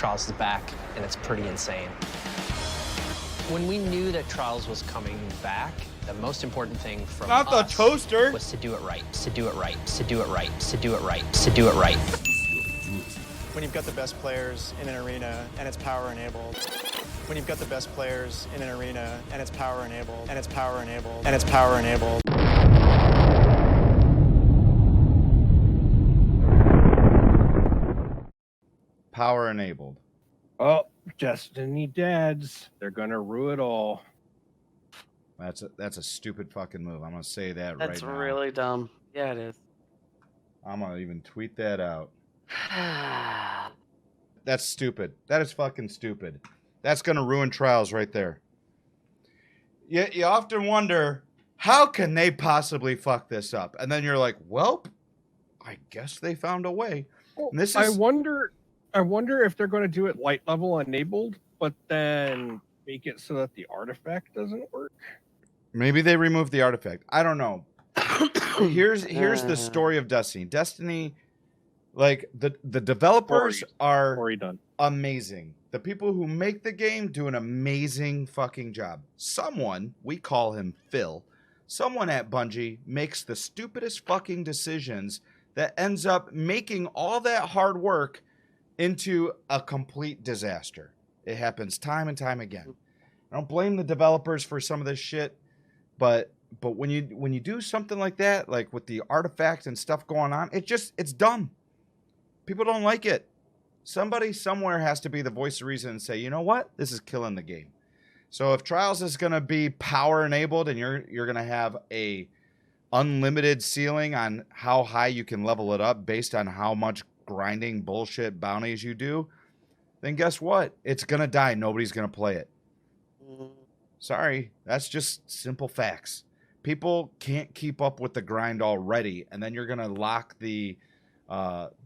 Trials is back, and it's pretty insane. When we knew that Trials was coming back, the most important thing from Not the toaster. was to do it right, to do it right, to do it right, to do it right, to do it right. When you've got the best players in an arena and it's power enabled. When you've got the best players in an arena and it's power enabled, and it's power enabled, and it's power enabled. Power enabled. Oh, Destiny dads. They're gonna rue it all. That's a stupid fucking move. I'm gonna say that right now. That's really dumb. Yeah, it is. I'm gonna even tweet that out. That's stupid. That is fucking stupid. That's gonna ruin Trials right there. You often wonder, how can they possibly fuck this up? And then you're like, well, I guess they found a way. Well, And this is... I wonder if they're going to do it light level enabled, but then make it so that the artifact doesn't work. Maybe they remove the artifact. I don't know. Here's the story of Destiny. Destiny, like the developers are amazing. The people who make the game do an amazing fucking job. Someone, we call him Phil, someone at Bungie makes the stupidest fucking decisions that ends up making all that hard work into a complete disaster. It happens time and time again. I don't blame the developers for some of this shit, but when you do something like that, like with the artifact and stuff going on, it's dumb. People don't like it. Somebody somewhere has to be the voice of reason and say, you know what? This is killing the game. So if Trials is going to be power enabled and you're going to have a unlimited ceiling on how high you can level it up based on how much grinding bullshit bounties you do, then guess what? It's going to die. Nobody's going to play it. Sorry. That's just simple facts. People can't keep up with the grind already, and then you're going to lock the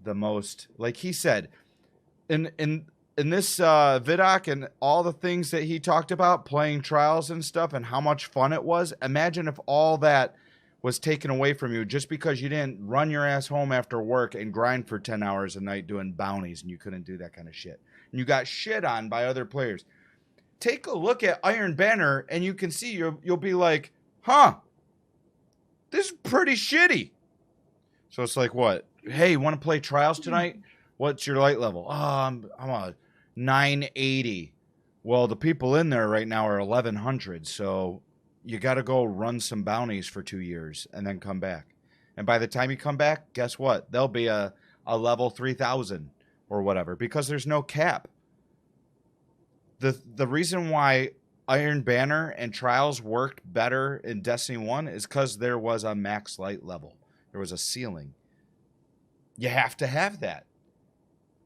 most, like he said, in this vidoc and all the things that he talked about, playing Trials and stuff and how much fun it was. Imagine if all that was taken away from you just because you didn't run your ass home after work and grind for 10 hours a night doing bounties, and you couldn't do that kind of shit. And you got shit on by other players. Take a look at Iron Banner, and you can see you'll be like, huh, this is pretty shitty. So it's like, what? Hey, you want to play Trials tonight? What's your light level? Oh, I'm a 980. Well, the people in there right now are 1100, so you got to go run some bounties for 2 years and then come back. And by the time you come back, guess what? There'll be a level 3000 or whatever, because there's no cap. The reason why Iron Banner and Trials worked better in Destiny 1 is because there was a max light level. There was a ceiling. You have to have that.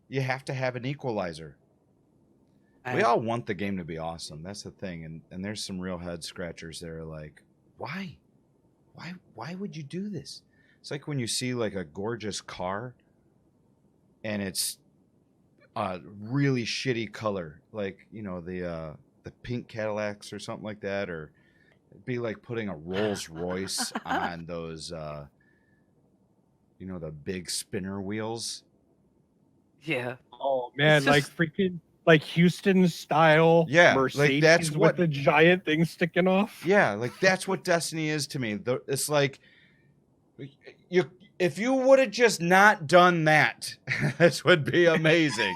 You have to have an equalizer. We all want the game to be awesome. That's the thing. And there's some real head scratchers that are like, why? Why would you do this? It's like when you see like a gorgeous car and it's a really shitty color, like, you know, the pink Cadillacs or something like that, or it'd be like putting a Rolls Royce on those, you know, the big spinner wheels. Yeah. Oh man, like freaking like Houston style, yeah, Mercedes like that's with what the giant thing sticking off. Yeah, like that's what Destiny is to me. It's like if you would have just not done that, this would be amazing.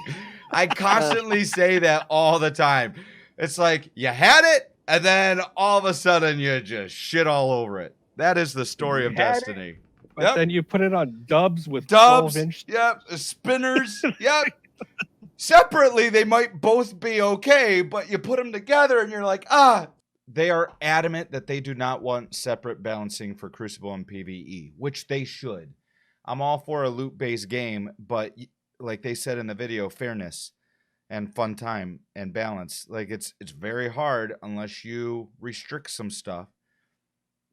I constantly say that all the time. It's like you had it, and then all of a sudden you just shit all over it. That is the story of Destiny. But then you put it on dubs with dubs. 12-inch. Yep, spinners. Yep. Separately, they might both be okay, but you put them together and you're like, they are adamant that they do not want separate balancing for Crucible and PvE, which they should. I'm all for a loot-based game, but like they said in the video, fairness and fun time and balance. Like it's very hard unless you restrict some stuff,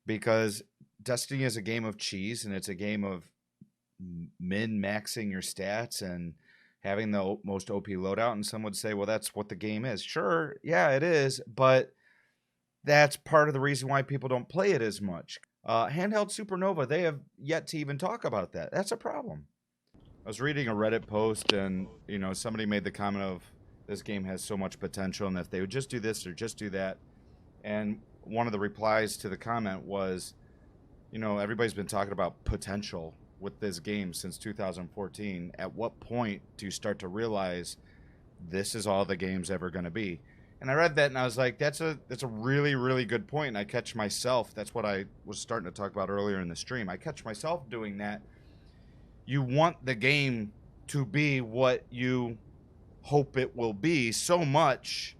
because Destiny is a game of cheese, and it's a game of min-maxing your stats and having the most OP loadout. And some would say, well, that's what the game is. Sure, yeah, it is, but that's part of the reason why people don't play it as much. Handheld Supernova, they have yet to even talk about that. That's a problem. was reading a Reddit post, and somebody made the comment of this game has so much potential, and if they would just do this or just do that. And one of the replies to the comment was, everybody's been talking about potential with this game since 2014. At what point do you start to realize this is all the game's ever going to be? And I read that and I was like, that's a really, really good point. And I catch myself, that's what I was starting to talk about earlier in the stream. I catch myself doing that. You want the game to be what you hope it will be so much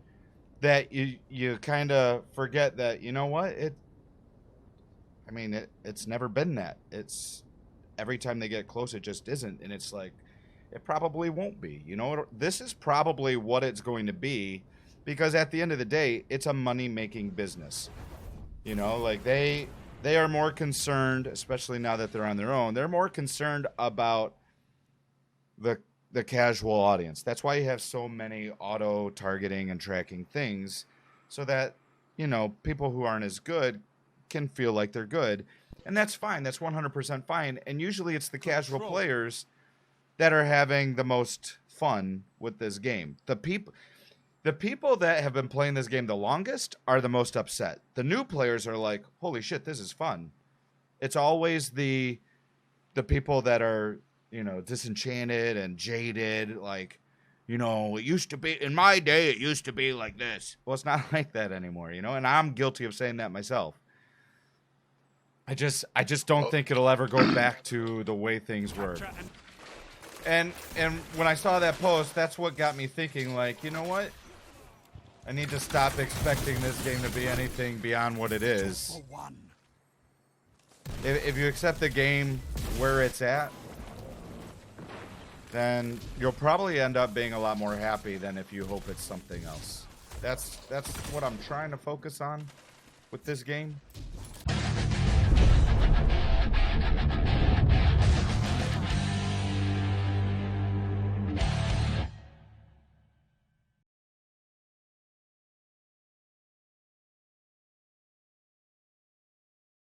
that you kind of forget that, you know what? It's never been that. It's every time they get close, it just isn't. And it's like, it probably won't be. This is probably what it's going to be, because at the end of the day, it's a money-making business. Like they are more concerned, especially now that they're on their own, they're more concerned about the casual audience. That's why you have so many auto-targeting and tracking things, so that, people who aren't as good can feel like they're good. And that's fine. That's 100% fine. And usually it's the casual players that are having the most fun with this game. The people that have been playing this game the longest are the most upset. The new players are like, holy shit, this is fun. It's always the people that are, disenchanted and jaded. Like, it used to be, in my day, it used to be like this. Well, it's not like that anymore, and I'm guilty of saying that myself. I just don't think it'll ever go back to the way things were. And when I saw that post, that's what got me thinking, like, you know what? I need to stop expecting this game to be anything beyond what it is. If you accept the game where it's at, then you'll probably end up being a lot more happy than if you hope it's something else. That's what I'm trying to focus on with this game.